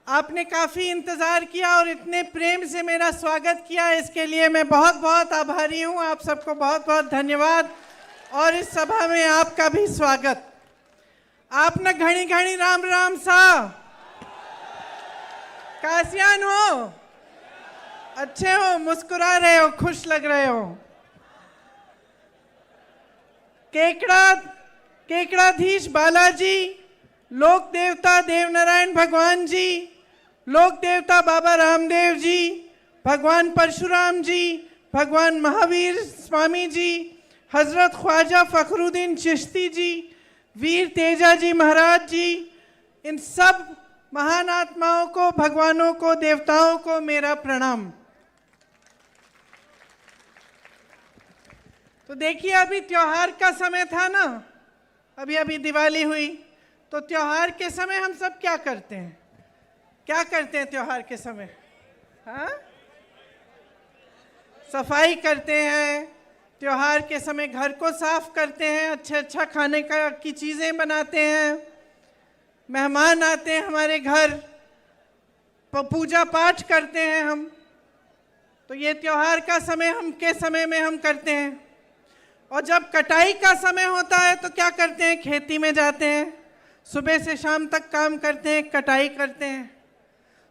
आपने काफ़ी इंतज़ार किया और इतने प्रेम से मेरा स्वागत किया, इसके लिए मैं बहुत बहुत आभारी हूँ। आप सबको बहुत बहुत धन्यवाद और इस सभा में आपका भी स्वागत। आप न घड़ी घड़ी राम राम सा कासियान हो, अच्छे हो, मुस्कुरा रहे हो, खुश लग रहे हो। केकड़ाधीश बालाजी, लोक देवता देवनारायण भगवान जी, लोक देवता बाबा रामदेव जी, भगवान परशुराम जी, भगवान महावीर स्वामी जी, हजरत ख्वाजा फखरुद्दीन चिश्ती जी, वीर तेजा जी महाराज जी, इन सब महान आत्माओं को, भगवानों को, देवताओं को मेरा प्रणाम। तो देखिए, अभी त्योहार का समय था ना, अभी दिवाली हुई, तो त्योहार के समय हम सब क्या करते हैं? क्या करते हैं त्योहार के समय? हाँ, सफाई करते हैं, त्योहार के समय घर को साफ करते हैं, अच्छा खाने की चीज़ें बनाते हैं, मेहमान आते हैं हमारे घर, पूजा पाठ करते हैं हम। तो ये त्योहार का समय हम करते हैं। और जब कटाई का समय होता है तो क्या करते हैं? खेती में जाते हैं, सुबह से शाम तक काम करते हैं, कटाई करते हैं।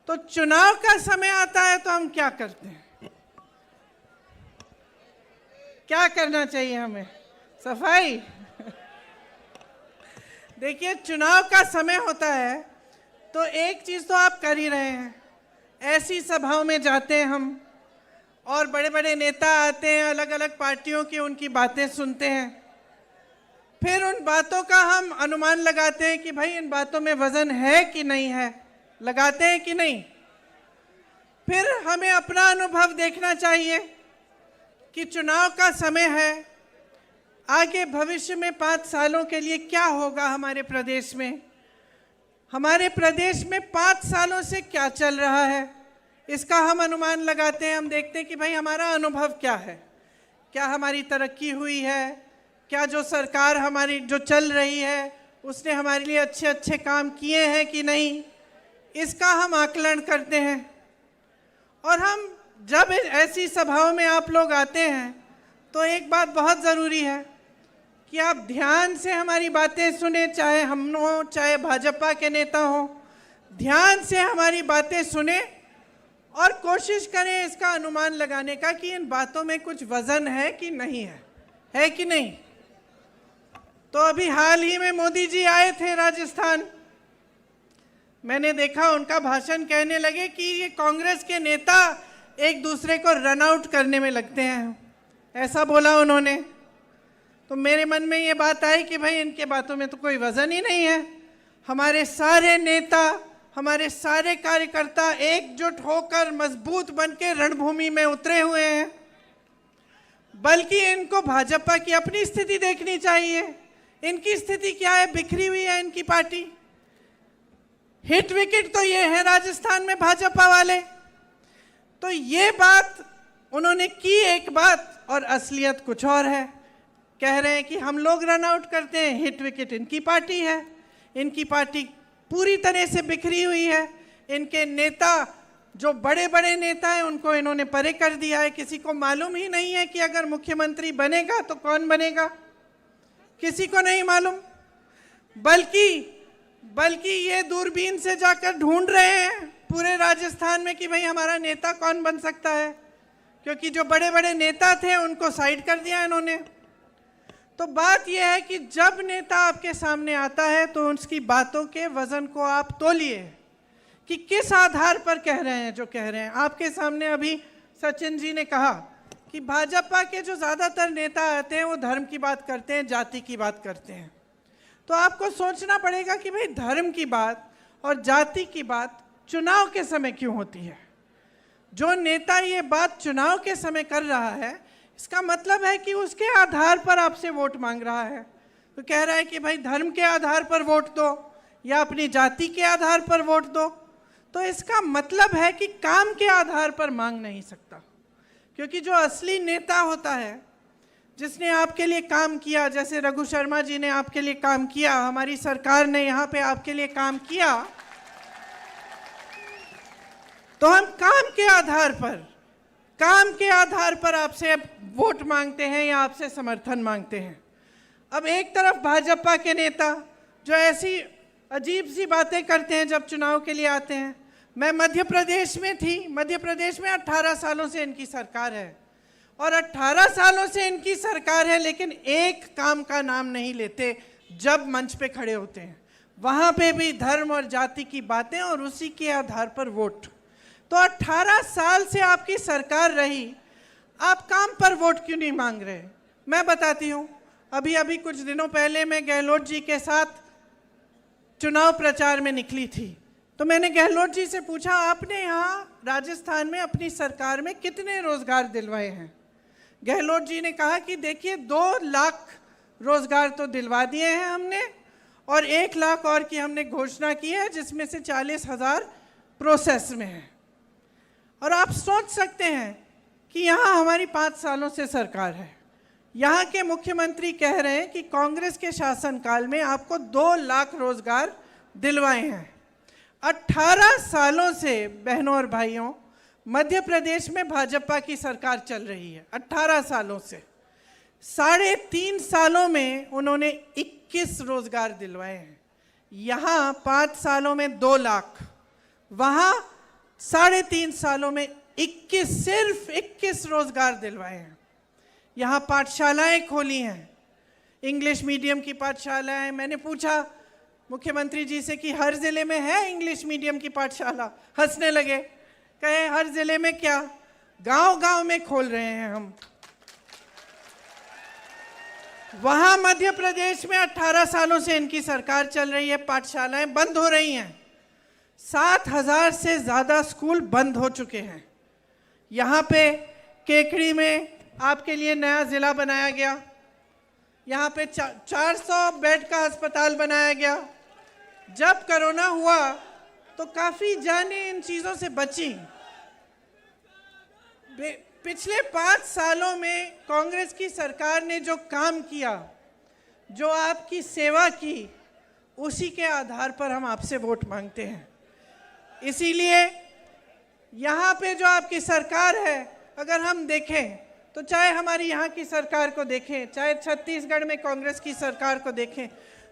तो चुनाव का समय आता है तो हम क्या करते हैं? क्या करना चाहिए हमें? सफाई। देखिए, चुनाव का समय होता है तो एक चीज़ तो आप कर ही रहे हैं, ऐसी सभाओं में जाते हैं हम और बड़े बड़े नेता आते हैं, अलग अलग पार्टियों की, उनकी बातें सुनते हैं। फिर उन बातों का हम अनुमान लगाते हैं कि भाई इन बातों में वजन है कि नहीं है, लगाते हैं कि नहीं। फिर हमें अपना अनुभव देखना चाहिए कि चुनाव का समय है, आगे भविष्य में 5 सालों के लिए क्या होगा हमारे प्रदेश में, हमारे प्रदेश में 5 सालों से क्या चल रहा है, इसका हम अनुमान लगाते हैं। हम देखते हैं कि भाई हमारा अनुभव क्या है, क्या हमारी तरक्की हुई है, क्या जो सरकार हमारी जो चल रही है उसने हमारे लिए अच्छे अच्छे काम किए हैं कि नहीं, इसका हम आकलन करते हैं। और हम जब ऐसी सभाओं में आप लोग आते हैं तो एक बात बहुत ज़रूरी है कि आप ध्यान से हमारी बातें सुने, चाहे हम हो चाहे भाजपा के नेता हो, ध्यान से हमारी बातें सुने और कोशिश करें इसका अनुमान लगाने का कि इन बातों में कुछ वजन है कि नहीं है कि नहीं। तो अभी हाल ही में मोदी जी आए थे राजस्थान, मैंने देखा उनका भाषण, कहने लगे कि ये कांग्रेस के नेता एक दूसरे को रन आउट करने में लगते हैं, ऐसा बोला उन्होंने। तो मेरे मन में ये बात आई कि भाई इनके बातों में तो कोई वजन ही नहीं है। हमारे सारे नेता, हमारे सारे कार्यकर्ता एकजुट होकर मजबूत बनकर रणभूमि में उतरे हुए हैं। बल्कि इनको भाजपा की अपनी स्थिति देखनी चाहिए। इनकी स्थिति क्या है? बिखरी हुई है इनकी पार्टी। हिट विकेट तो ये है राजस्थान में भाजपा वाले। तो ये बात उन्होंने की एक बात और असलियत कुछ और है। कह रहे हैं कि हम लोग रन आउट करते हैं, हिट विकेट इनकी पार्टी है। इनकी पार्टी पूरी तरह से बिखरी हुई है। इनके नेता, जो बड़े बड़े नेता हैं, उनको इन्होंने परे कर दिया है। किसी को मालूम ही नहीं है कि अगर मुख्यमंत्री बनेगा तो कौन बनेगा, किसी को नहीं मालूम। बल्कि ये दूरबीन से जाकर ढूंढ रहे हैं पूरे राजस्थान में कि भाई हमारा नेता कौन बन सकता है, क्योंकि जो बड़े बड़े नेता थे उनको साइड कर दिया इन्होंने। तो बात यह है कि जब नेता आपके सामने आता है तो उसकी बातों के वजन को आप तोलिए कि किस आधार पर कह रहे हैं जो कह रहे हैं। आपके सामने अभी सचिन जी ने कहा कि भाजपा के जो ज़्यादातर नेता आते हैं वो धर्म की बात करते हैं, जाति की बात करते हैं। तो आपको सोचना पड़ेगा कि भाई धर्म की बात और जाति की बात चुनाव के समय क्यों होती है। जो नेता ये बात चुनाव के समय कर रहा है, इसका मतलब है कि उसके आधार पर आपसे वोट मांग रहा है। तो कह रहा है कि भाई धर्म के आधार पर वोट दो या अपनी जाति के आधार पर वोट दो। तो इसका मतलब है कि काम के आधार पर मांग नहीं सकता, क्योंकि जो असली नेता होता है, जिसने आपके लिए काम किया, जैसे रघु शर्मा जी ने आपके लिए काम किया, हमारी सरकार ने यहाँ पे आपके लिए काम किया, तो हम काम के आधार पर आपसे वोट मांगते हैं या आपसे समर्थन मांगते हैं। अब एक तरफ भाजपा के नेता जो ऐसी अजीब सी बातें करते हैं जब चुनाव के लिए आते हैं। मैं मध्य प्रदेश में थी, मध्य प्रदेश में 18 सालों से इनकी सरकार है और 18 सालों से इनकी सरकार है, लेकिन एक काम का नाम नहीं लेते जब मंच पे खड़े होते हैं। वहाँ पे भी धर्म और जाति की बातें और उसी के आधार पर वोट। तो 18 साल से आपकी सरकार रही, आप काम पर वोट क्यों नहीं मांग रहे? मैं बताती हूँ। अभी कुछ दिनों पहले मैं गहलोत जी के साथ चुनाव प्रचार में निकली थी, तो मैंने गहलोत जी से पूछा, आपने यहाँ राजस्थान में अपनी सरकार में कितने रोजगार दिलवाए हैं? गहलोत जी ने कहा कि देखिए 2 लाख रोजगार तो दिलवा दिए हैं हमने और 1 लाख और की हमने घोषणा की है, जिसमें से 40,000 प्रोसेस में है। और आप सोच सकते हैं कि यहाँ हमारी 5 सालों से सरकार है, यहाँ के मुख्यमंत्री कह रहे हैं कि कांग्रेस के शासनकाल में आपको 2 लाख रोजगार दिलवाए हैं। 18 सालों से बहनों और भाइयों मध्य प्रदेश में भाजपा की सरकार चल रही है। 18 सालों से 3.5 सालों में उन्होंने 21 रोजगार दिलवाए हैं। यहाँ 5 सालों में 2 लाख, वहाँ 3.5 सालों में 21, सिर्फ 21 रोजगार दिलवाए हैं। यहाँ पाठशालाएं खोली हैं, इंग्लिश मीडियम की पाठशालाएं। मैंने पूछा मुख्यमंत्री जी से कि हर जिले में है इंग्लिश मीडियम की पाठशाला? हंसने लगे, कहे हर जिले में क्या, गांव-गांव में खोल रहे हैं हम। वहां मध्य प्रदेश में 18 सालों से इनकी सरकार चल रही है, पाठशालाएं बंद हो रही हैं। 7,000 से ज्यादा स्कूल बंद हो चुके हैं। यहाँ पे केकड़ी में आपके लिए नया जिला बनाया गया, यहाँ पे 400 बेड का अस्पताल बनाया गया। जब कोरोना हुआ तो काफी जानें इन चीजों से बची। पिछले 5 सालों में कांग्रेस की सरकार ने जो काम किया, जो आपकी सेवा की, उसी के आधार पर हम आपसे वोट मांगते हैं। इसीलिए यहाँ पे जो आपकी सरकार है, अगर हम देखें तो चाहे हमारी यहाँ की सरकार को देखें, चाहे छत्तीसगढ़ में कांग्रेस की सरकार को देखें,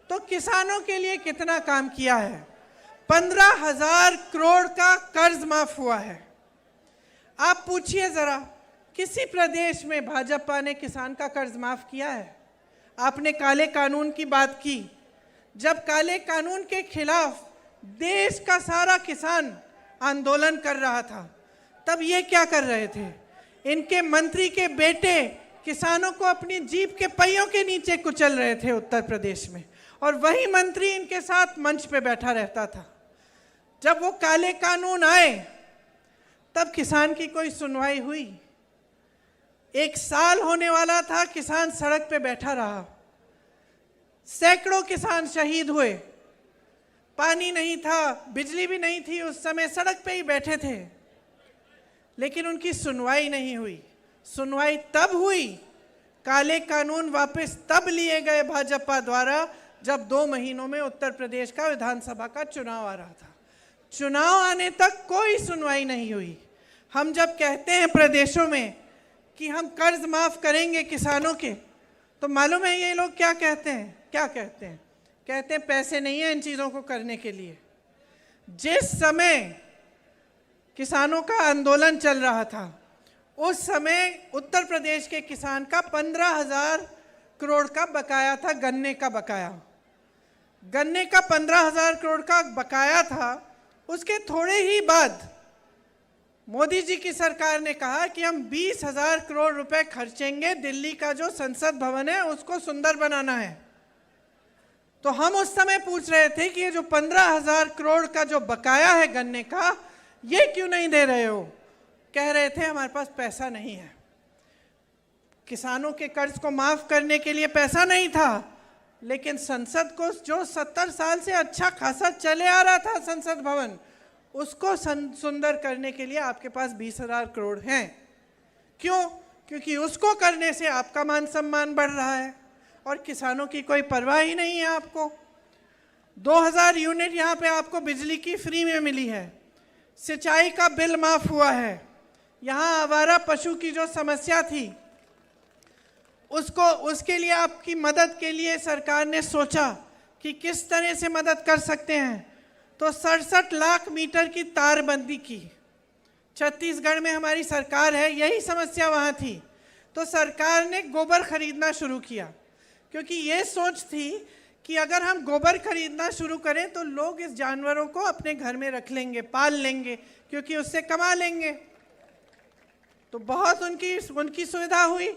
तो किसानों के लिए कितना काम किया है। 15,000 करोड़ का कर्ज माफ हुआ है। आप पूछिए जरा, किसी प्रदेश में भाजपा ने किसान का कर्ज माफ किया है? आपने काले कानून की बात की, जब काले कानून के खिलाफ देश का सारा किसान आंदोलन कर रहा था, तब ये क्या कर रहे थे? इनके मंत्री के बेटे किसानों को अपनी जीप के पहियों के नीचे कुचल रहे थे उत्तर प्रदेश में, और वही मंत्री इनके साथ मंच पे बैठा रहता था। जब वो काले कानून आए तब किसान की कोई सुनवाई हुई? 1 साल होने वाला था, किसान सड़क पे बैठा रहा, सैकड़ों किसान शहीद हुए। पानी नहीं था, बिजली भी नहीं थी, उस समय सड़क पे ही बैठे थे, लेकिन उनकी सुनवाई नहीं हुई। सुनवाई तब हुई, काले कानून वापस तब लिए गए भाजपा द्वारा जब 2 महीनों में उत्तर प्रदेश का विधानसभा का चुनाव आ रहा था। चुनाव आने तक कोई सुनवाई नहीं हुई। हम जब कहते हैं प्रदेशों में कि हम कर्ज माफ करेंगे किसानों के, तो मालूम है ये लोग क्या कहते हैं? कहते हैं पैसे नहीं है इन चीज़ों को करने के लिए। जिस समय किसानों का आंदोलन चल रहा था, उस समय उत्तर प्रदेश के किसान का 15,000 करोड़ का बकाया था, गन्ने का बकाया। गन्ने का 15,000 करोड़ का बकाया था। उसके थोड़े ही बाद मोदी जी की सरकार ने कहा कि हम 20,000 करोड़ रुपए खर्चेंगे, दिल्ली का जो संसद भवन है उसको सुंदर बनाना है। तो हम उस समय पूछ रहे थे कि ये जो 15,000 करोड़ का जो बकाया है गन्ने का, ये क्यों नहीं दे रहे हो? कह रहे थे हमारे पास पैसा नहीं है। किसानों के कर्ज को माफ करने के लिए पैसा नहीं था, लेकिन संसद को जो 70 साल से अच्छा खासा चले आ रहा था संसद भवन, उसको सुंदर करने के लिए आपके पास 20,000 करोड़ हैं। क्यों? क्योंकि उसको करने से आपका मान सम्मान बढ़ रहा है और किसानों की कोई परवाह ही नहीं है। आपको 2,000 यूनिट यहाँ पे आपको बिजली की फ्री में मिली है। सिंचाई का बिल माफ हुआ है। यहाँ आवारा पशु की जो समस्या थी उसके लिए आपकी मदद के लिए सरकार ने सोचा कि किस तरह से मदद कर सकते हैं, तो 67 लाख मीटर की तारबंदी की। छत्तीसगढ़ में हमारी सरकार है, यही समस्या वहाँ थी, तो सरकार ने गोबर खरीदना शुरू किया, क्योंकि ये सोच थी कि अगर हम गोबर खरीदना शुरू करें तो लोग इस जानवरों को अपने घर में रख लेंगे, पाल लेंगे, क्योंकि उससे कमा लेंगे। तो बहुत उनकी सुविधा हुई।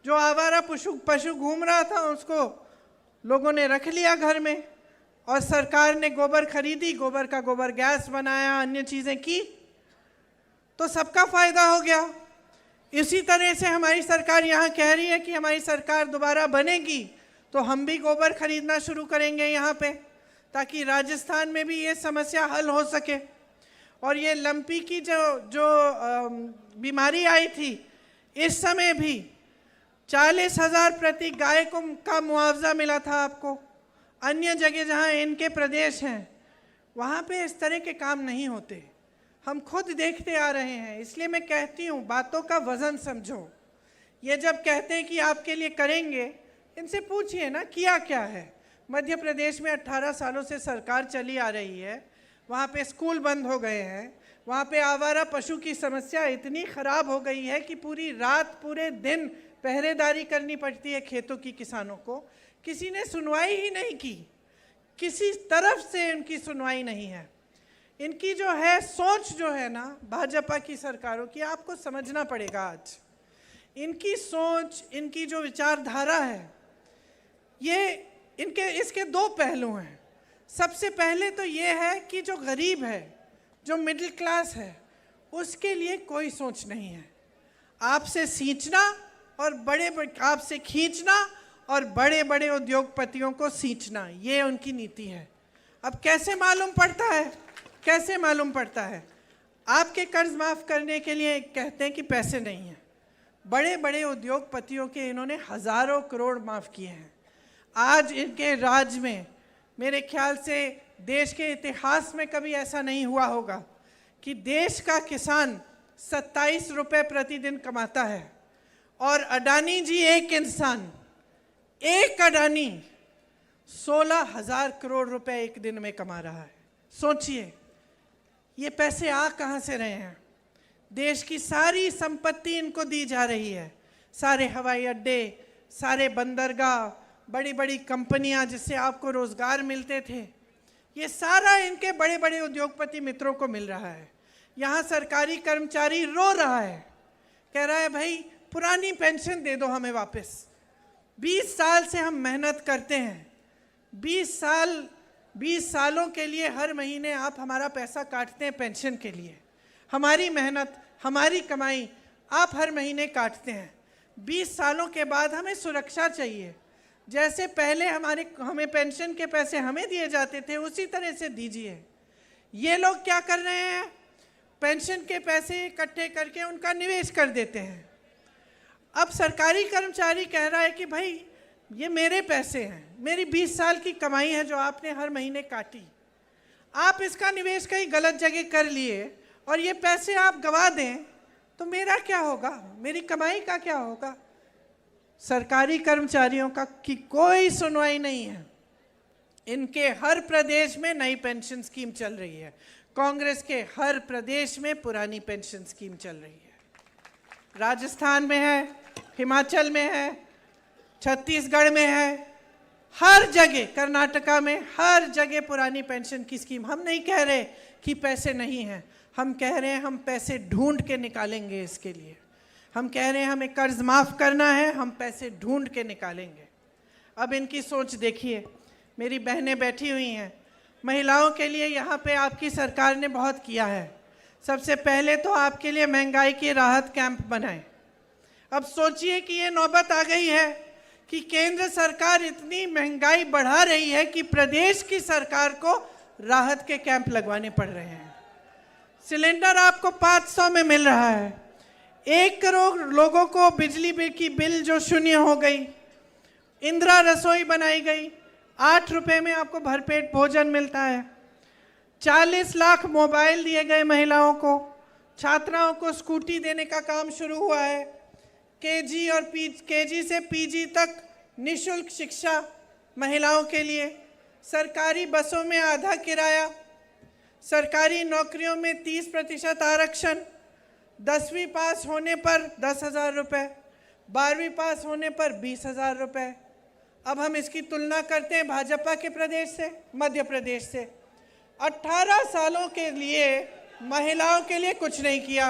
जो आवारा पशु घूम रहा था उसको लोगों ने रख लिया घर में, और सरकार ने गोबर खरीदी, गोबर का गोबर गैस बनाया, अन्य चीज़ें की, तो सबका फायदा हो गया। इसी तरह से हमारी सरकार यहाँ कह रही है कि हमारी सरकार दोबारा बनेगी तो हम भी गोबर खरीदना शुरू करेंगे यहाँ पे, ताकि राजस्थान में भी ये समस्या हल हो सके। और ये लंपी की जो बीमारी आई थी, इस समय भी 40,000 प्रति गाय का मुआवजा मिला था आपको। अन्य जगह जहाँ इनके प्रदेश हैं वहाँ पे इस तरह के काम नहीं होते, हम खुद देखते आ रहे हैं। इसलिए मैं कहती हूँ, बातों का वजन समझो। ये जब कहते हैं कि आपके लिए करेंगे, इनसे पूछिए ना किया क्या है। मध्य प्रदेश में 18 सालों से सरकार चली आ रही है, वहाँ पे स्कूल बंद हो गए हैं, वहाँ पे आवारा पशु की समस्या इतनी ख़राब हो गई है कि पूरी रात पूरे दिन पहरेदारी करनी पड़ती है खेतों की किसानों को। किसी ने सुनवाई ही नहीं की, किसी तरफ से इनकी सुनवाई नहीं है। इनकी जो है सोच जो है ना भाजपा की सरकारों की, आपको समझना पड़ेगा। आज इनकी सोच, इनकी जो विचारधारा है, ये इसके दो पहलू हैं। सबसे पहले तो ये है कि जो गरीब है, जो मिडिल क्लास है, उसके लिए कोई सोच नहीं है। आपसे सींचना और आपसे खींचना और बड़े बड़े उद्योगपतियों को सींचना, ये उनकी नीति है। अब कैसे मालूम पड़ता है? कैसे मालूम पड़ता है? आपके कर्ज माफ़ करने के लिए कहते हैं कि पैसे नहीं हैं। बड़े बड़े उद्योगपतियों के इन्होंने हज़ारों करोड़ माफ़ किए हैं। आज इनके राज में मेरे ख्याल से देश के इतिहास में कभी ऐसा नहीं हुआ होगा कि देश का किसान 27 रुपये प्रतिदिन कमाता है, और अडानी जी एक इंसान, एक अडानी 16,000 करोड़ रुपए एक दिन में कमा रहा है। सोचिए ये पैसे आ कहाँ से रहे हैं? देश की सारी संपत्ति इनको दी जा रही है, सारे हवाई अड्डे, सारे बंदरगाह, बड़ी बड़ी कंपनियां जिससे आपको रोजगार मिलते थे, ये सारा इनके बड़े बड़े उद्योगपति मित्रों को मिल रहा है। यहाँ सरकारी कर्मचारी रो रहा है, कह रहा है भाई पुरानी पेंशन दे दो हमें वापस। 20 साल से हम मेहनत करते हैं, 20 सालों के लिए हर महीने आप हमारा पैसा काटते हैं पेंशन के लिए। हमारी मेहनत, हमारी कमाई आप हर महीने काटते हैं। 20 सालों के बाद हमें सुरक्षा चाहिए। जैसे पहले हमें पेंशन के पैसे हमें दिए जाते थे, उसी तरह से दीजिए। ये लोग क्या कर रहे हैं? पेंशन के पैसे इकट्ठे करके उनका निवेश कर देते हैं। अब सरकारी कर्मचारी कह रहा है कि भाई ये मेरे पैसे हैं, मेरी 20 साल की कमाई है जो आपने हर महीने काटी, आप इसका निवेश कहीं गलत जगह कर लिए और ये पैसे आप गंवा दें तो मेरा क्या होगा? मेरी कमाई का क्या होगा? सरकारी कर्मचारियों की कोई सुनवाई नहीं है। इनके हर प्रदेश में नई पेंशन स्कीम चल रही है, कांग्रेस के हर प्रदेश में पुरानी पेंशन स्कीम चल रही है। राजस्थान में है, हिमाचल में है, छत्तीसगढ़ में है, हर जगह, कर्नाटका में, हर जगह पुरानी पेंशन की स्कीम। हम नहीं कह रहे कि पैसे नहीं हैं, हम कह रहे हैं हम पैसे ढूंढ के निकालेंगे। इसके लिए हम कह रहे हैं हमें कर्ज माफ़ करना है, हम पैसे ढूंढ के निकालेंगे। अब इनकी सोच देखिए। मेरी बहनें बैठी हुई हैं, महिलाओं के लिए यहाँ पे आपकी सरकार ने बहुत किया है। सबसे पहले तो आपके लिए महंगाई की राहत कैंप बनाए। अब सोचिए कि ये नौबत आ गई है कि केंद्र सरकार इतनी महंगाई बढ़ा रही है कि प्रदेश की सरकार को राहत के कैंप लगवाने पड़ रहे हैं। सिलेंडर आपको 500 में मिल रहा है, 1 करोड़ लोगों को बिजली बिल की बिल जो शून्य हो गई, इंदिरा रसोई बनाई गई, 8 रुपए में आपको भरपेट भोजन मिलता है। 40 लाख मोबाइल दिए गए महिलाओं को, छात्राओं को स्कूटी देने का काम शुरू हुआ है, केजी से पीजी तक निःशुल्क शिक्षा महिलाओं के लिए, सरकारी बसों में आधा किराया, सरकारी नौकरियों में 30% आरक्षण, 10वीं पास होने पर 10,000 रुपये, 12वीं पास होने पर 20,000 रुपये। अब हम इसकी तुलना करते हैं भाजपा के प्रदेश से, मध्य प्रदेश से। 18 सालों के लिए महिलाओं के लिए कुछ नहीं किया।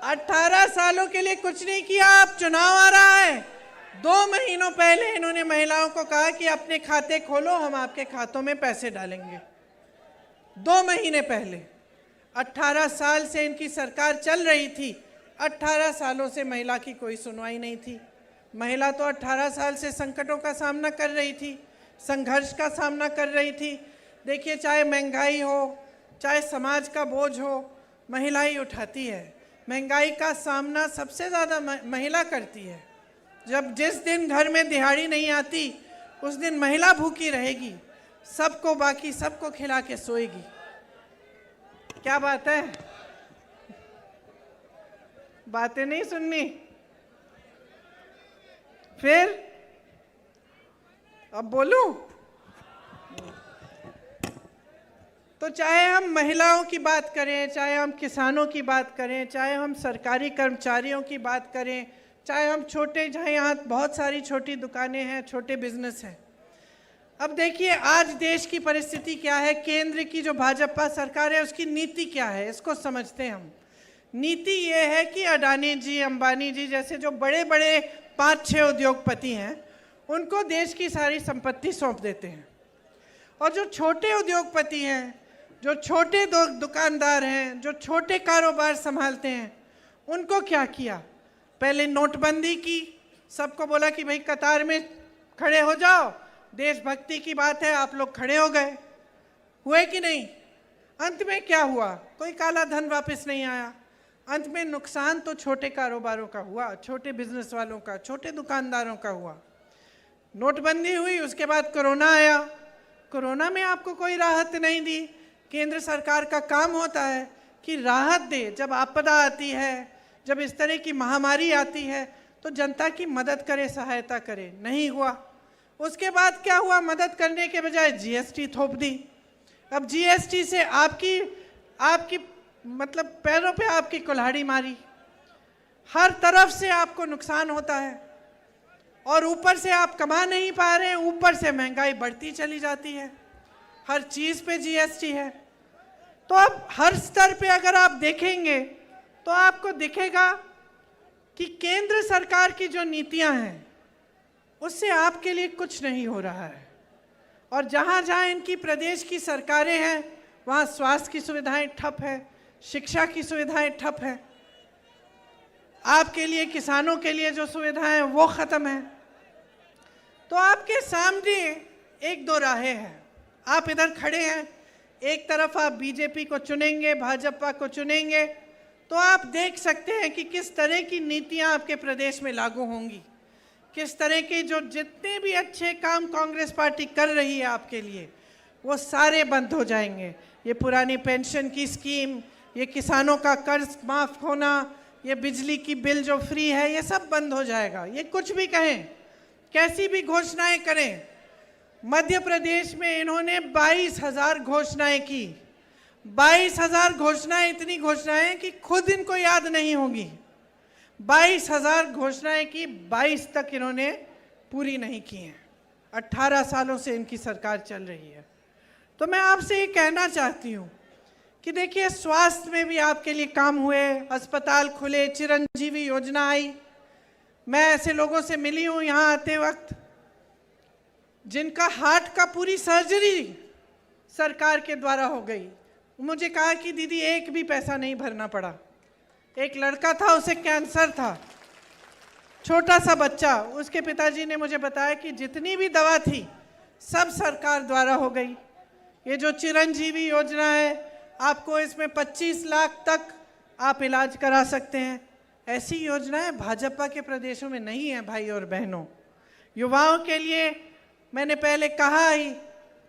18 सालों के लिए कुछ नहीं किया। अब चुनाव आ रहा है, 2 महीनों पहले इन्होंने महिलाओं को कहा कि अपने खाते खोलो, हम आपके खातों में पैसे डालेंगे। 2 महीने पहले। 18 साल से इनकी सरकार चल रही थी, 18 सालों से महिला की कोई सुनवाई नहीं थी। महिला तो 18 साल से संकटों का सामना कर रही थी, संघर्ष का सामना कर रही थी। देखिए, चाहे महंगाई हो, चाहे समाज का बोझ हो, महिला ही उठाती है। महंगाई का सामना सबसे ज़्यादा महिला करती है। जिस दिन घर में दिहाड़ी नहीं आती, उस दिन महिला भूखी रहेगी, सबको बाकी सबको खिला के सोएगी। क्या बात है? बातें नहीं सुननी? फिर अब बोलूं? तो चाहे हम महिलाओं की बात करें, चाहे हम किसानों की बात करें, चाहे हम सरकारी कर्मचारियों की बात करें, चाहे हम छोटे, जहाँ यहाँ बहुत सारी छोटी दुकानें हैं, छोटे बिजनेस हैं। अब देखिए, आज देश की परिस्थिति क्या है, केंद्र की जो भाजपा सरकार है उसकी नीति क्या है, इसको समझते हैं हम। नीति ये है कि अडानी जी, अंबानी जी जैसे जो बड़े बड़े 5-6 उद्योगपति हैं, उनको देश की सारी संपत्ति सौंप देते हैं, और जो छोटे उद्योगपति हैं, जो छोटे दुकानदार हैं, जो छोटे कारोबार संभालते हैं, उनको क्या किया? पहले नोटबंदी की, सबको बोला कि भाई कतार में खड़े हो जाओ, देशभक्ति की बात है, आप लोग खड़े हो गए। हुए कि नहीं? अंत में क्या हुआ? कोई काला धन वापस नहीं आया। अंत में नुकसान तो छोटे कारोबारों का हुआ, छोटे बिजनेस वालों का, छोटे दुकानदारों का हुआ। नोटबंदी हुई, उसके बाद कोरोना आया। कोरोना में आपको कोई राहत नहीं दी। केंद्र सरकार का काम होता है कि राहत दे। जब आपदा आती है, जब इस तरह की महामारी आती है, तो जनता की मदद करे, सहायता करे। नहीं हुआ। उसके बाद क्या हुआ? मदद करने के बजाय जीएसटी थोप दी। अब जीएसटी से आपकी मतलब पैरों पे आपकी कुल्हाड़ी मारी। हर तरफ से आपको नुकसान होता है, और ऊपर से आप कमा नहीं पा रहे हैं, ऊपर से महंगाई बढ़ती चली जाती है। हर चीज़ पे जीएसटी है। तो अब हर स्तर पे अगर आप देखेंगे तो आपको दिखेगा कि केंद्र सरकार की जो नीतियां हैं, उससे आपके लिए कुछ नहीं हो रहा है। और जहाँ जहाँ इनकी प्रदेश की सरकारें हैं, वहाँ स्वास्थ्य की सुविधाएं ठप है, शिक्षा की सुविधाएं ठप है, आपके लिए, किसानों के लिए जो सुविधाएं हैं वो ख़त्म है। तो आपके सामने 1-2 राहें हैं। आप इधर खड़े हैं, एक तरफ आप बीजेपी को चुनेंगे, भाजपा को चुनेंगे, तो आप देख सकते हैं कि किस तरह की नीतियां आपके प्रदेश में लागू होंगी, किस तरह के जो जितने भी अच्छे काम कांग्रेस पार्टी कर रही है आपके लिए, वो सारे बंद हो जाएंगे। ये पुरानी पेंशन की स्कीम, ये किसानों का कर्ज माफ़ होना, ये बिजली की बिल जो फ्री है, ये सब बंद हो जाएगा। ये कुछ भी कहें, कैसी भी घोषणाएं करें, मध्य प्रदेश में इन्होंने 22,000 घोषणाएं की। 22,000 घोषणाएं, इतनी घोषणाएं कि खुद इनको याद नहीं होगी। 22,000 घोषणाएं की, 22 तक इन्होंने पूरी नहीं की हैं। 18 सालों से इनकी सरकार चल रही है। तो मैं आपसे ये कहना चाहती हूँ कि देखिए, स्वास्थ्य में भी आपके लिए काम हुए, अस्पताल खुले, चिरंजीवी योजना आई। मैं ऐसे लोगों से मिली हूँ यहाँ आते वक्त, जिनका हार्ट का पूरी सर्जरी सरकार के द्वारा हो गई। मुझे कहा कि दीदी एक भी पैसा नहीं भरना पड़ा। एक लड़का था, उसे कैंसर था, छोटा सा बच्चा, उसके पिताजी ने मुझे बताया कि जितनी भी दवा थी सब सरकार द्वारा हो गई। ये जो चिरंजीवी योजना है, आपको इसमें 25 लाख तक आप इलाज करा सकते हैं। ऐसी योजनाएं भाजपा के प्रदेशों में नहीं है भाई और बहनों। युवाओं के लिए मैंने पहले कहा ही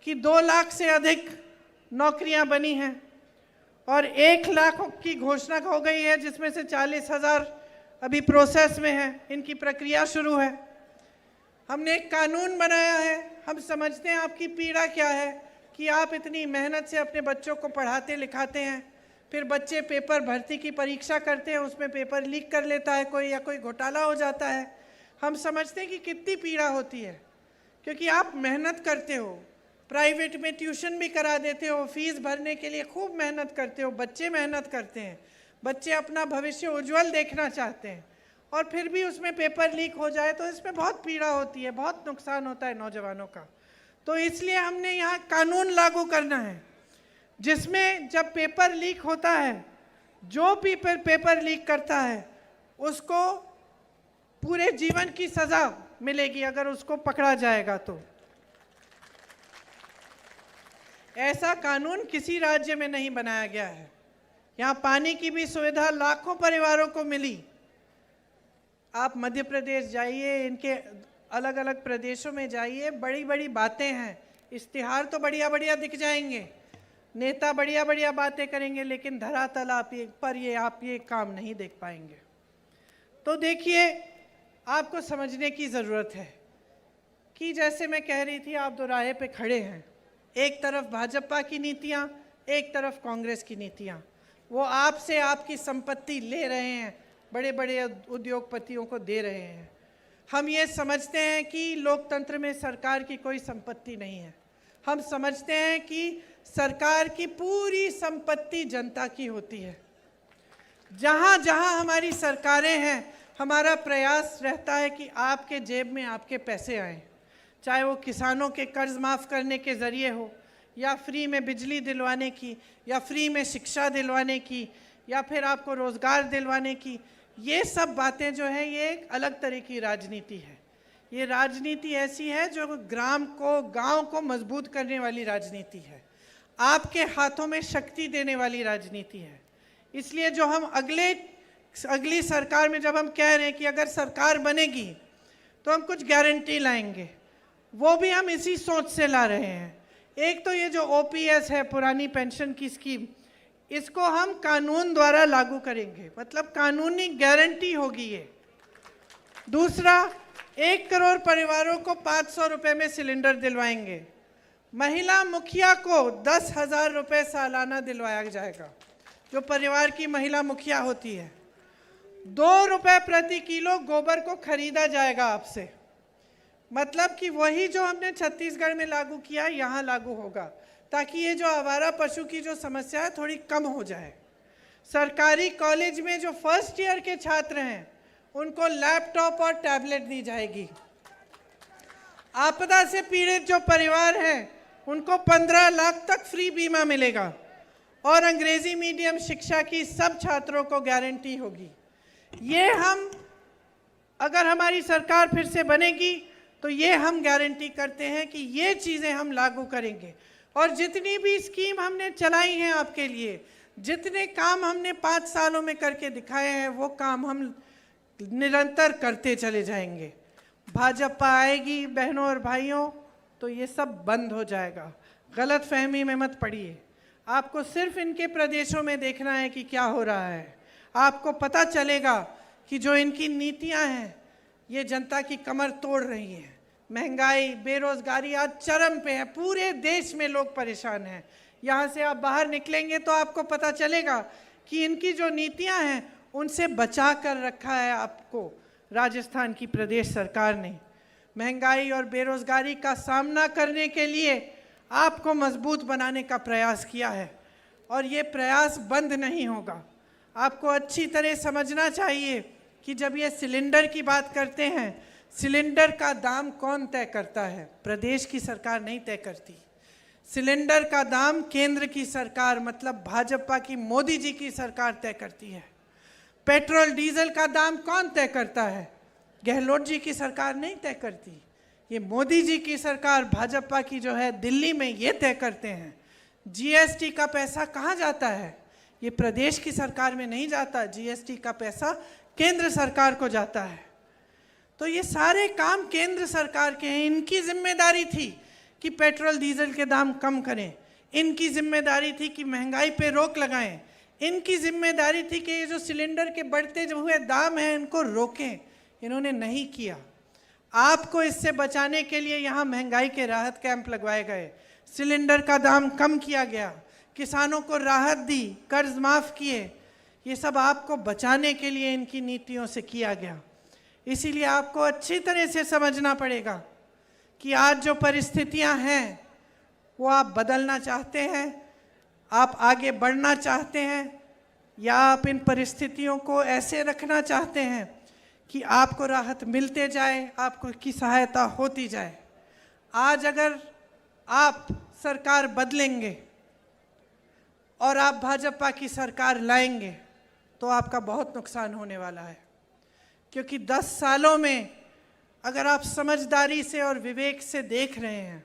कि 2 लाख से अधिक नौकरियां बनी हैं और 1 लाख की घोषणा हो गई है, जिसमें से 40,000 अभी प्रोसेस में है, इनकी प्रक्रिया शुरू है। हमने एक कानून बनाया है। हम समझते हैं आपकी पीड़ा क्या है कि आप इतनी मेहनत से अपने बच्चों को पढ़ाते लिखाते हैं, फिर बच्चे पेपर भर्ती की परीक्षा करते हैं, उसमें पेपर लीक कर लेता है कोई या कोई घोटाला हो जाता है। हम समझते हैं कि कितनी पीड़ा होती है, क्योंकि आप मेहनत करते हो, प्राइवेट में ट्यूशन भी करा देते हो, फीस भरने के लिए खूब मेहनत करते हो, बच्चे मेहनत करते हैं, बच्चे अपना भविष्य उज्जवल देखना चाहते हैं, और फिर भी उसमें पेपर लीक हो जाए तो इसमें बहुत पीड़ा होती है, बहुत नुकसान होता है नौजवानों का। तो इसलिए हमने यहाँ कानून लागू करना है, जिसमें जब पेपर लीक होता है, जो भी पेपर लीक करता है उसको पूरे जीवन की सज़ा मिलेगी अगर उसको पकड़ा जाएगा तो। ऐसा कानून किसी राज्य में नहीं बनाया गया है। यहाँ पानी की भी सुविधा लाखों परिवारों को मिली। आप मध्य प्रदेश जाइए, इनके अलग अलग प्रदेशों में जाइए, बड़ी बड़ी बातें हैं, इश्तिहार तो बढ़िया बढ़िया दिख जाएंगे, नेता बढ़िया बढ़िया बातें करेंगे, लेकिन धरातल आप ये काम नहीं देख पाएंगे। तो देखिए, आपको समझने की ज़रूरत है कि जैसे मैं कह रही थी, आप दोराहे पे खड़े हैं, एक तरफ भाजपा की नीतियाँ, एक तरफ कांग्रेस की नीतियाँ। वो आपसे आपकी संपत्ति ले रहे हैं, बड़े बड़े उद्योगपतियों को दे रहे हैं। हम ये समझते हैं कि लोकतंत्र में सरकार की कोई संपत्ति नहीं है। हम समझते हैं कि सरकार की पूरी संपत्ति जनता की होती है। जहाँ जहाँ हमारी सरकारें हैं, हमारा प्रयास रहता है कि आपके जेब में आपके पैसे आएँ, चाहे वो किसानों के कर्ज माफ़ करने के ज़रिए हो, या फ्री में बिजली दिलवाने की, या फ्री में शिक्षा दिलवाने की, या फिर आपको रोज़गार दिलवाने की। ये सब बातें जो हैं, ये एक अलग तरह की राजनीति है। ये राजनीति ऐसी है जो ग्राम को, गांव को मजबूत करने वाली राजनीति है, आपके हाथों में शक्ति देने वाली राजनीति है। इसलिए जो हम अगली सरकार में जब हम कह रहे हैं कि अगर सरकार बनेगी तो हम कुछ गारंटी लाएंगे, वो भी हम इसी सोच से ला रहे हैं। एक तो ये जो ओपीएस है, पुरानी पेंशन की स्कीम, इसको हम कानून द्वारा लागू करेंगे, मतलब कानूनी गारंटी होगी ये। दूसरा, 1 करोड़ परिवारों को 500 रुपये में सिलेंडर दिलवाएंगे। महिला मुखिया को 10,000 रुपये सालाना दिलवाया जाएगा, जो परिवार की महिला मुखिया होती है। 2 रुपये प्रति किलो गोबर को खरीदा जाएगा आपसे, मतलब कि वही जो हमने छत्तीसगढ़ में लागू किया यहाँ लागू होगा, ताकि ये जो आवारा पशु की जो समस्या है थोड़ी कम हो जाए। सरकारी कॉलेज में जो फर्स्ट ईयर के छात्र हैं उनको लैपटॉप और टैबलेट दी जाएगी। आपदा से पीड़ित जो परिवार हैं उनको 15 लाख तक फ्री बीमा मिलेगा, और अंग्रेजी मीडियम शिक्षा की सब छात्रों को गारंटी होगी। ये हम, अगर हमारी सरकार फिर से बनेगी तो ये हम गारंटी करते हैं कि ये चीज़ें हम लागू करेंगे। और जितनी भी स्कीम हमने चलाई हैं आपके लिए, जितने काम हमने 5 सालों में करके दिखाए हैं, वो काम हम निरंतर करते चले जाएंगे। भाजपा आएगी बहनों और भाइयों तो ये सब बंद हो जाएगा। गलत फहमी में मत पड़िए। आपको सिर्फ इनके प्रदेशों में देखना है कि क्या हो रहा है। आपको पता चलेगा कि जो इनकी नीतियां हैं ये जनता की कमर तोड़ रही हैं। महंगाई, बेरोजगारी आज चरम पे है, पूरे देश में लोग परेशान हैं। यहाँ से आप बाहर निकलेंगे तो आपको पता चलेगा कि इनकी जो नीतियां हैं उनसे बचा कर रखा है आपको राजस्थान की प्रदेश सरकार ने। महंगाई और बेरोजगारी का सामना करने के लिए आपको मजबूत बनाने का प्रयास किया है, और ये प्रयास बंद नहीं होगा। आपको अच्छी तरह समझना चाहिए कि जब ये सिलेंडर की बात करते हैं, सिलेंडर का दाम कौन तय करता है? प्रदेश की सरकार नहीं तय करती। सिलेंडर का दाम केंद्र की सरकार, मतलब भाजपा की मोदी जी की सरकार तय करती है। पेट्रोल डीजल का दाम कौन तय करता है? गहलोत जी की सरकार नहीं तय करती, ये मोदी जी की सरकार, भाजपा की जो है दिल्ली में, ये तय करते हैं। जीएसटी का पैसा कहाँ जाता है? ये प्रदेश की सरकार में नहीं जाता, जीएसटी का पैसा केंद्र सरकार को जाता है। तो ये सारे काम केंद्र सरकार के हैं। इनकी जिम्मेदारी थी कि पेट्रोल डीजल के दाम कम करें, इनकी जिम्मेदारी थी कि महंगाई पे रोक लगाएं, इनकी जिम्मेदारी थी कि ये जो सिलेंडर के बढ़ते जो हुए दाम हैं इनको रोकें। इन्होंने नहीं किया। आपको इससे बचाने के लिए यहाँ महंगाई के राहत कैंप लगवाए गए, सिलेंडर का दाम कम किया गया, किसानों को राहत दी, कर्ज माफ किए। ये सब आपको बचाने के लिए इनकी नीतियों से किया गया। इसीलिए आपको अच्छी तरह से समझना पड़ेगा कि आज जो परिस्थितियां हैं वो आप बदलना चाहते हैं, आप आगे बढ़ना चाहते हैं, या आप इन परिस्थितियों को ऐसे रखना चाहते हैं कि आपको राहत मिलते जाए, आपको की सहायता होती जाए। आज अगर आप सरकार बदलेंगे और आप भाजपा की सरकार लाएंगे तो आपका बहुत नुकसान होने वाला है, क्योंकि 10 सालों में अगर आप समझदारी से और विवेक से देख रहे हैं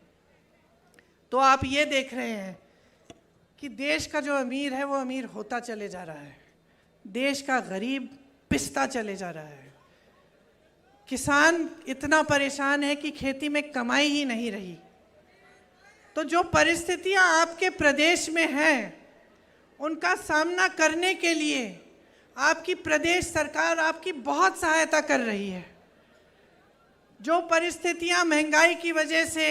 तो आप ये देख रहे हैं कि देश का जो अमीर है वो अमीर होता चले जा रहा है, देश का गरीब पिसता चले जा रहा है, किसान इतना परेशान है कि खेती में कमाई ही नहीं रही। तो जो परिस्थितियां आपके प्रदेश में हैं उनका सामना करने के लिए आपकी प्रदेश सरकार आपकी बहुत सहायता कर रही है। जो परिस्थितियां महंगाई की वजह से,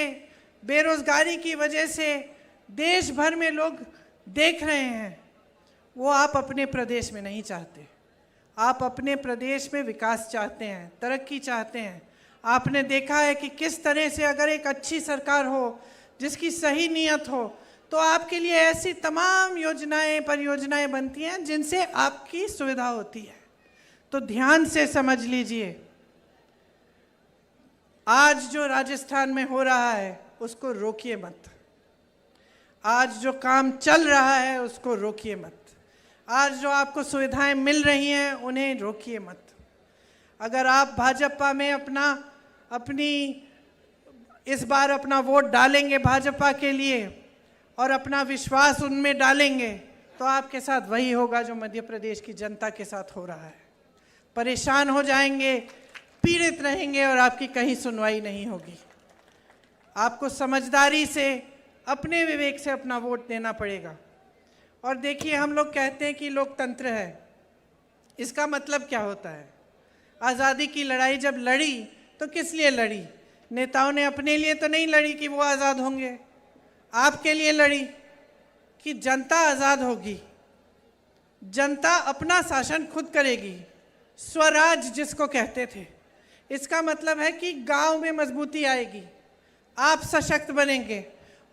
बेरोजगारी की वजह से देश भर में लोग देख रहे हैं, वो आप अपने प्रदेश में नहीं चाहते। आप अपने प्रदेश में विकास चाहते हैं, तरक्की चाहते हैं। आपने देखा है कि किस तरह से अगर एक अच्छी सरकार हो जिसकी सही नीयत हो तो आपके लिए ऐसी तमाम योजनाएं, परियोजनाएं बनती हैं जिनसे आपकी सुविधा होती है। तो ध्यान से समझ लीजिए, आज जो राजस्थान में हो रहा है उसको रोकिए मत, आज जो काम चल रहा है उसको रोकिए मत, आज जो आपको सुविधाएं मिल रही हैं उन्हें रोकिए मत। अगर आप भाजपा में इस बार अपना वोट डालेंगे भाजपा के लिए और अपना विश्वास उनमें डालेंगे तो आपके साथ वही होगा जो मध्य प्रदेश की जनता के साथ हो रहा है। परेशान हो जाएंगे, पीड़ित रहेंगे और आपकी कहीं सुनवाई नहीं होगी। आपको समझदारी से, अपने विवेक से अपना वोट देना पड़ेगा। और देखिए, हम लोग कहते हैं कि लोकतंत्र है, इसका मतलब क्या होता है? आज़ादी की लड़ाई जब लड़ी तो किस लिए लड़ी? नेताओं ने अपने लिए तो नहीं लड़ी कि वो आज़ाद होंगे, आपके लिए लड़ी कि जनता आज़ाद होगी, जनता अपना शासन खुद करेगी, स्वराज जिसको कहते थे। इसका मतलब है कि गांव में मजबूती आएगी, आप सशक्त बनेंगे।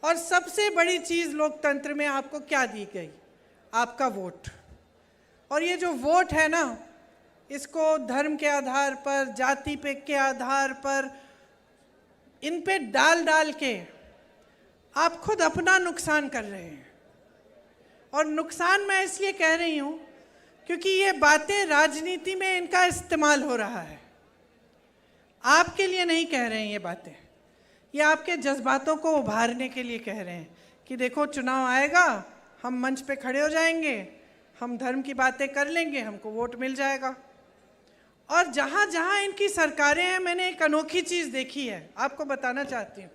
और सबसे बड़ी चीज़ लोकतंत्र में आपको क्या दी गई? आपका वोट। और ये जो वोट है ना, इसको धर्म के आधार पर, जाति पे के आधार पर, इन पे डाल डाल के आप खुद अपना नुकसान कर रहे हैं। और नुकसान मैं इसलिए कह रही हूँ क्योंकि ये बातें राजनीति में इनका इस्तेमाल हो रहा है। आपके लिए नहीं कह रहे हैं ये बातें, ये आपके जज्बातों को उभारने के लिए कह रहे हैं कि देखो चुनाव आएगा, हम मंच पे खड़े हो जाएंगे, हम धर्म की बातें कर लेंगे, हमको वोट मिल जाएगा। और जहाँ जहाँ इनकी सरकारें हैं, मैंने एक अनोखी चीज़ देखी है, आपको बताना चाहती हूँ।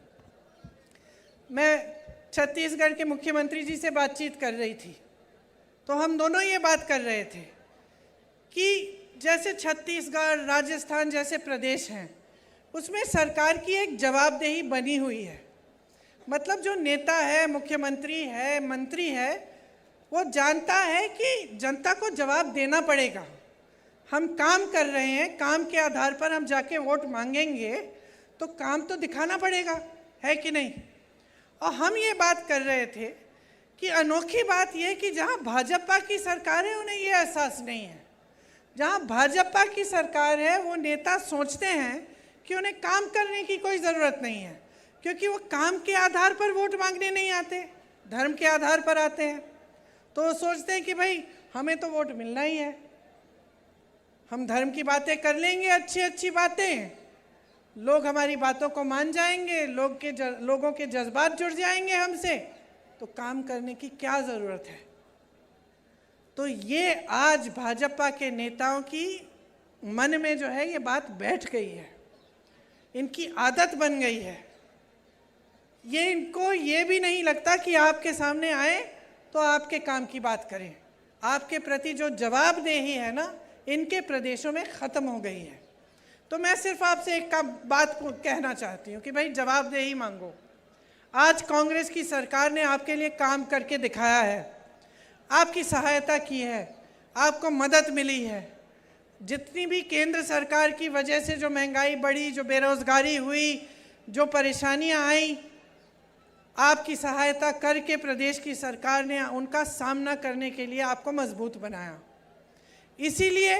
मैं छत्तीसगढ़ के मुख्यमंत्री जी से बातचीत कर रही थी तो हम दोनों ये बात कर रहे थे कि जैसे छत्तीसगढ़, राजस्थान जैसे प्रदेश हैं, उसमें सरकार की एक जवाबदेही बनी हुई है। मतलब जो नेता है, मुख्यमंत्री है, मंत्री है, वो जानता है कि जनता को जवाब देना पड़ेगा। हम काम कर रहे हैं, काम के आधार पर हम जाके वोट मांगेंगे तो काम तो दिखाना पड़ेगा, है कि नहीं? और हम ये बात कर रहे थे कि अनोखी बात यह कि जहाँ भाजपा की सरकार है उन्हें ये एहसास नहीं है। जहाँ भाजपा की सरकार है वो नेता सोचते हैं कि उन्हें काम करने की कोई ज़रूरत नहीं है, क्योंकि वो काम के आधार पर वोट मांगने नहीं आते, धर्म के आधार पर आते हैं। तो वो सोचते हैं कि भाई हमें तो वोट मिलना ही है, हम धर्म की बातें कर लेंगे, अच्छी अच्छी बातें, लोग हमारी बातों को मान जाएंगे, लोगों के जज्बात जुड़ जाएंगे हमसे, तो काम करने की क्या ज़रूरत है? तो ये आज भाजपा के नेताओं की मन में जो है ये बात बैठ गई है, इनकी आदत बन गई है। ये इनको ये भी नहीं लगता कि आपके सामने आए तो आपके काम की बात करें। आपके प्रति जो जवाबदेही है ना, इनके प्रदेशों में ख़त्म हो गई है। तो मैं सिर्फ आपसे एक बात को कहना चाहती हूँ कि भाई जवाबदेही मांगो। आज कांग्रेस की सरकार ने आपके लिए काम करके दिखाया है, आपकी सहायता की है, आपको मदद मिली है। जितनी भी केंद्र सरकार की वजह से जो महंगाई बढ़ी, जो बेरोजगारी हुई, जो परेशानियां आई, आपकी सहायता करके प्रदेश की सरकार ने उनका सामना करने के लिए आपको मजबूत बनाया। इसीलिए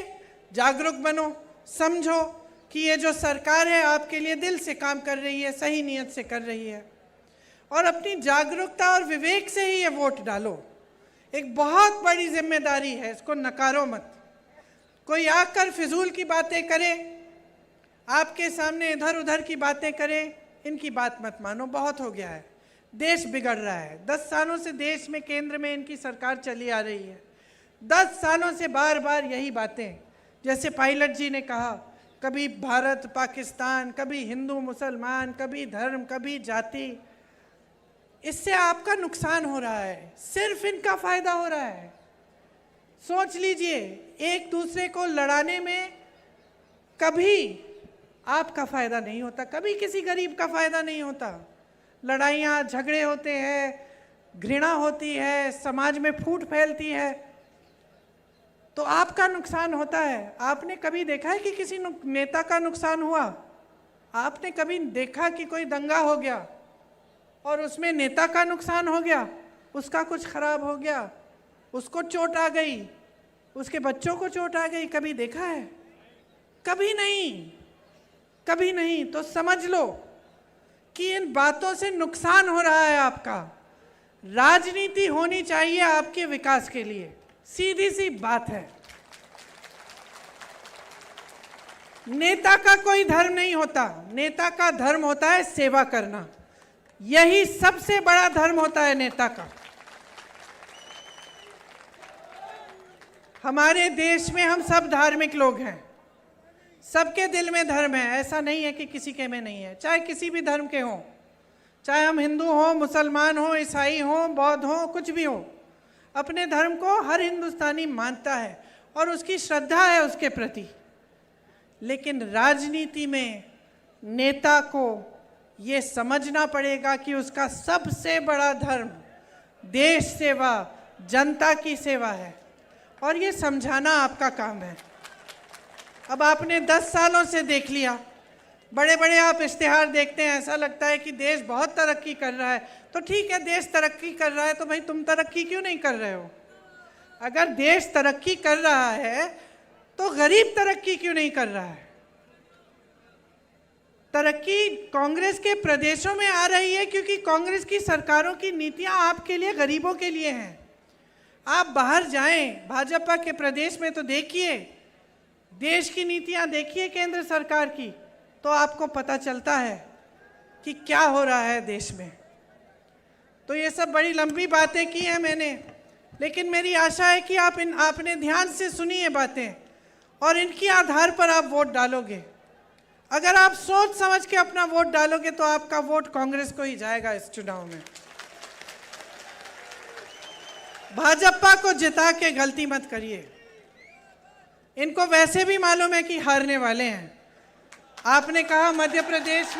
जागरूक बनो, समझो कि ये जो सरकार है आपके लिए दिल से काम कर रही है, सही नीयत से कर रही है, और अपनी जागरूकता और विवेक से ही ये वोट डालो। एक बहुत बड़ी जिम्मेदारी है, इसको नकारो मत। कोई आकर फिजूल की बातें करे, आपके सामने इधर उधर की बातें करे, इनकी बात मत मानो। बहुत हो गया है, देश बिगड़ रहा है। 10 सालों से देश में केंद्र में इनकी सरकार चली आ रही है। 10 सालों से बार बार यही बातें, जैसे पायलट जी ने कहा, कभी भारत पाकिस्तान, कभी हिंदू मुसलमान, कभी धर्म, कभी जाति। इससे आपका नुकसान हो रहा है, सिर्फ इनका फायदा हो रहा है। सोच लीजिए, एक दूसरे को लड़ाने में कभी आपका फायदा नहीं होता, कभी किसी गरीब का फायदा नहीं होता। लड़ाइयाँ झगड़े होते हैं, घृणा होती है, समाज में फूट फैलती है, तो आपका नुकसान होता है। आपने कभी देखा है कि किसी नेता का नुकसान हुआ? आपने कभी देखा कि कोई दंगा हो गया और उसमें नेता का नुकसान हो गया, उसका कुछ खराब हो गया, उसको चोट आ गई, उसके बच्चों को चोट आ गई? कभी देखा है? कभी नहीं, कभी नहीं। तो समझ लो कि इन बातों से नुकसान हो रहा है आपका। राजनीति होनी चाहिए आपके विकास के लिए, सीधी सी बात है। नेता का कोई धर्म नहीं होता, नेता का धर्म होता है सेवा करना। यही सबसे बड़ा धर्म होता है नेता का। हमारे देश में हम सब धार्मिक लोग हैं, सबके दिल में धर्म है। ऐसा नहीं है कि किसी के में नहीं है, चाहे किसी भी धर्म के हों, चाहे हम हिंदू हों, मुसलमान हों, ईसाई हों, बौद्ध हों, कुछ भी हो। अपने धर्म को हर हिंदुस्तानी मानता है और उसकी श्रद्धा है उसके प्रति। लेकिन राजनीति में नेता को ये समझना पड़ेगा कि उसका सबसे बड़ा धर्म देश सेवा, जनता की सेवा है, और ये समझाना आपका काम है। अब आपने 10 सालों से देख लिया, बड़े बड़े आप इश्तिहार देखते हैं, ऐसा लगता है कि देश बहुत तरक्की कर रहा है। तो ठीक है, देश तरक्की कर रहा है, तो भाई तुम तरक्की क्यों नहीं कर रहे हो? अगर देश तरक्की कर रहा है तो गरीब तरक्की क्यों नहीं कर रहा है? तरक्की कांग्रेस के प्रदेशों में आ रही है क्योंकि कांग्रेस की सरकारों की नीतियां आपके लिए, गरीबों के लिए हैं। आप बाहर जाएं, भाजपा के प्रदेश में तो देखिए, देश की नीतियां देखिए केंद्र सरकार की, तो आपको पता चलता है कि क्या हो रहा है देश में। तो ये सब बड़ी लंबी बातें की हैं मैंने, लेकिन मेरी आशा है कि आपने ध्यान से सुनी ये बातें और इनके आधार पर आप वोट डालोगे। अगर आप सोच समझ के अपना वोट डालोगे तो आपका वोट कांग्रेस को ही जाएगा इस चुनाव में। भाजपा को जिता के गलती मत करिए। इनको वैसे भी मालूम है कि हारने वाले हैं। आपने कहा मध्य प्रदेश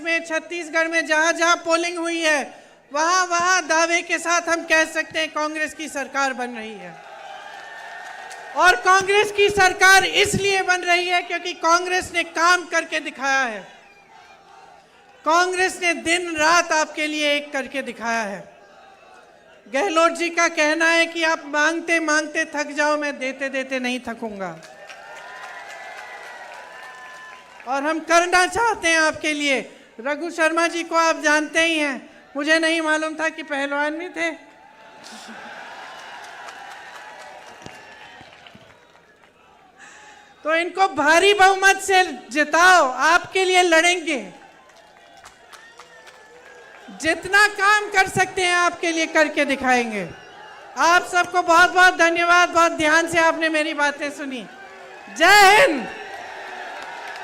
में, छत्तीसगढ़ में, जहां जहां पोलिंग हुई है वहां वहां दावे के साथ हम कह सकते हैं कांग्रेस की सरकार बन रही है। और कांग्रेस की सरकार इसलिए बन रही है क्योंकि कांग्रेस ने काम करके दिखाया है। कांग्रेस ने दिन रात आपके लिए एक करके दिखाया है। गहलोत जी का कहना है कि आप मांगते मांगते थक जाओ, मैं देते देते नहीं थकूंगा। और हम करना चाहते हैं आपके लिए। रघु शर्मा जी को आप जानते ही हैं, मुझे नहीं मालूम था कि पहलवान भी थे। तो इनको भारी बहुमत से जिताओ, आपके लिए लड़ेंगे। जितना काम कर सकते हैं आपके लिए करके दिखाएंगे। आप सबको बहुत बहुत धन्यवाद, बहुत ध्यान से आपने मेरी बातें सुनी। जय हिंद।